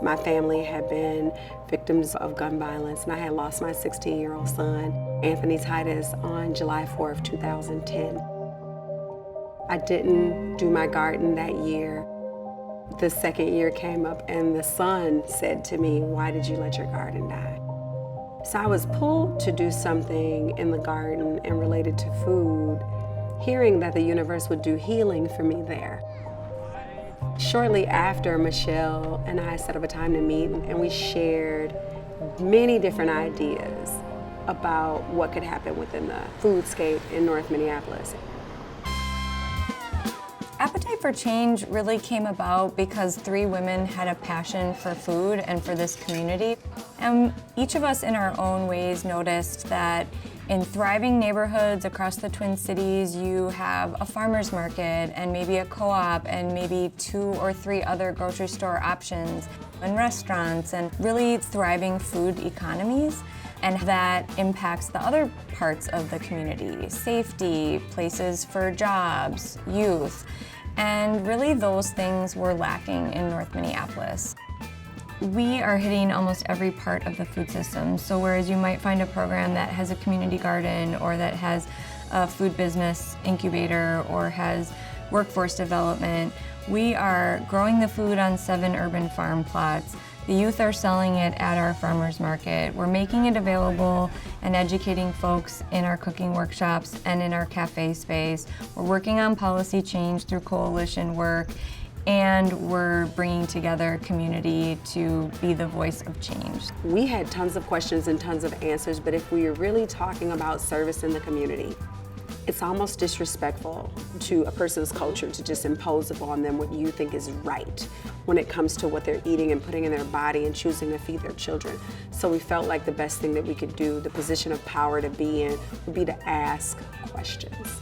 My family had been victims of gun violence, and I had lost my 16-year-old son, Anthony Titus, on July 4th, 2010. I didn't do my garden that year. The second year came up and the son said to me, "Why did you let your garden die?" So I was pulled to do something in the garden and related to food, hearing that the universe would do healing for me there. Shortly after, Michelle and I set up a time to meet, and we shared many different ideas about what could happen within the foodscape in North Minneapolis. Appetite for Change really came about because three women had a passion for food and for this community. And each of us in our own ways noticed that in thriving neighborhoods across the Twin Cities, you have a farmer's market and maybe a co-op and maybe 2 or 3 other grocery store options and restaurants and really thriving food economies. And that impacts the other parts of the community, safety, places for jobs, youth. And really those things were lacking in North Minneapolis. We are hitting almost every part of the food system. So whereas you might find a program that has a community garden or that has a food business incubator or has workforce development, we are growing the food on 7 urban farm plots. The youth are selling it at our farmers market. We're making it available and educating folks in our cooking workshops and in our cafe space. We're working on policy change through coalition work, and we're bringing together community to be the voice of change. We had tons of questions and tons of answers, but if we are really talking about service in the community, it's almost disrespectful to a person's culture to just impose upon them what you think is right when it comes to what they're eating and putting in their body and choosing to feed their children. So we felt like the best thing that we could do, the position of power to be in, would be to ask questions.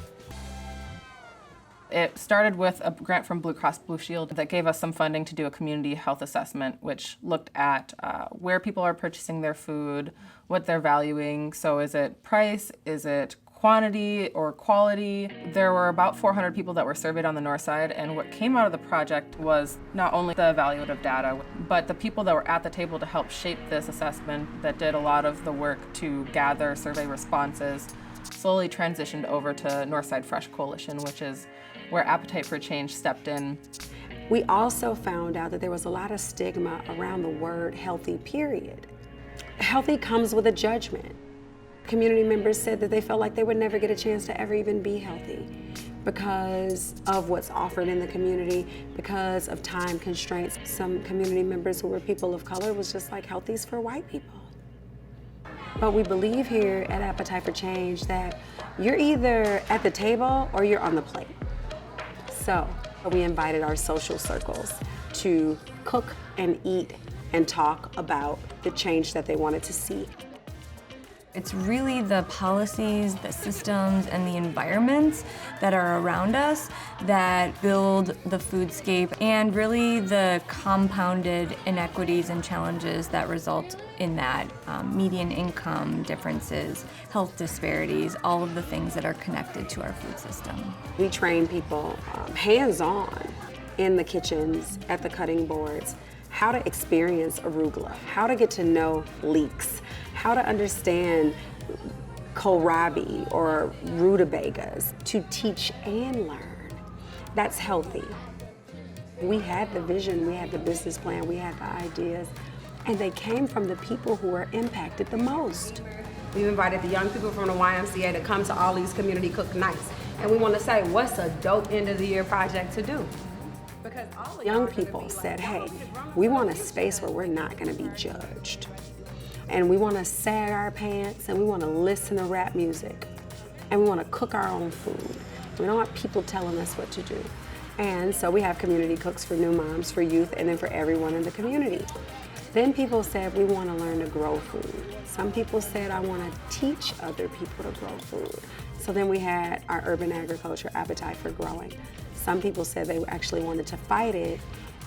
It started with a grant from Blue Cross Blue Shield that gave us some funding to do a community health assessment, which looked at where people are purchasing their food, what they're valuing. So is it price? Is it quantity or quality? There were about 400 people that were surveyed on the north side, and what came out of the project was not only the evaluative data, but the people that were at the table to help shape this assessment that did a lot of the work to gather survey responses slowly transitioned over to Northside Fresh Coalition, which is where Appetite for Change stepped in. We also found out that there was a lot of stigma around the word healthy, period. Healthy comes with a judgment. Community members said that they felt like they would never get a chance to ever even be healthy because of what's offered in the community, because of time constraints. Some community members who were people of color was just like, healthy's for white people. But we believe here at Appetite for Change that you're either at the table or you're on the plate. So we invited our social circles to cook and eat and talk about the change that they wanted to see. It's really the policies, the systems, and the environments that are around us that build the foodscape, and really the compounded inequities and challenges that result in that. Median income differences, health disparities, all of the things that are connected to our food system. We train people hands-on in the kitchens, at the cutting boards, how to experience arugula, how to get to know leeks, how to understand kohlrabi or rutabagas, to teach and learn. That's healthy. We had the vision, we had the business plan, we had the ideas, and they came from the people who were impacted the most. We've invited the young people from the YMCA to come to all these community cook nights, and we want to say, what's a dope end of the year project to do? Because all the young people said, hey, we want a space where we're not going to be judged. And we want to sag our pants, and we want to listen to rap music, and we want to cook our own food. We don't want people telling us what to do. And so we have community cooks for new moms, for youth, and then for everyone in the community. Then people said, we want to learn to grow food. Some people said, I want to teach other people to grow food. So then we had our urban agriculture appetite for growing. Some people said they actually wanted to fight it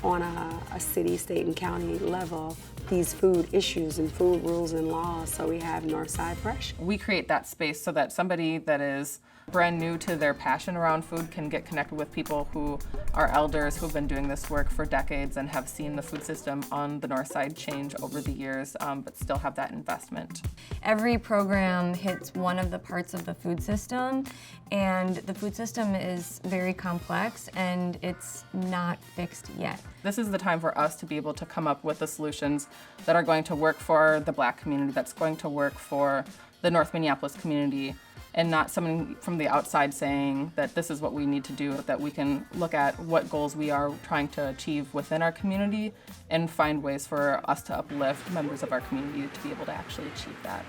on a city, state, and county level these food issues and food rules and laws. So we have Northside Fresh. We create that space so that somebody that is brand new to their passion around food can get connected with people who are elders who've been doing this work for decades and have seen the food system on the north side change over the years, but still have that investment. Every program hits one of the parts of the food system, and the food system is very complex and it's not fixed yet. This is the time for us to be able to come up with the solutions that are going to work for the Black community, that's going to work for the North Minneapolis community, and not someone from the outside saying that this is what we need to do, but that we can look at what goals we are trying to achieve within our community and find ways for us to uplift members of our community to be able to actually achieve that.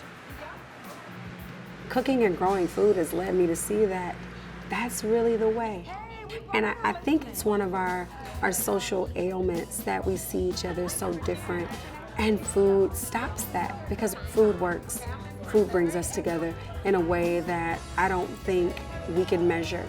Cooking and growing food has led me to see that that's really the way. And I think it's one of our social ailments that we see each other so different, and food stops that because food works. Food brings us together in a way that I don't think we can measure.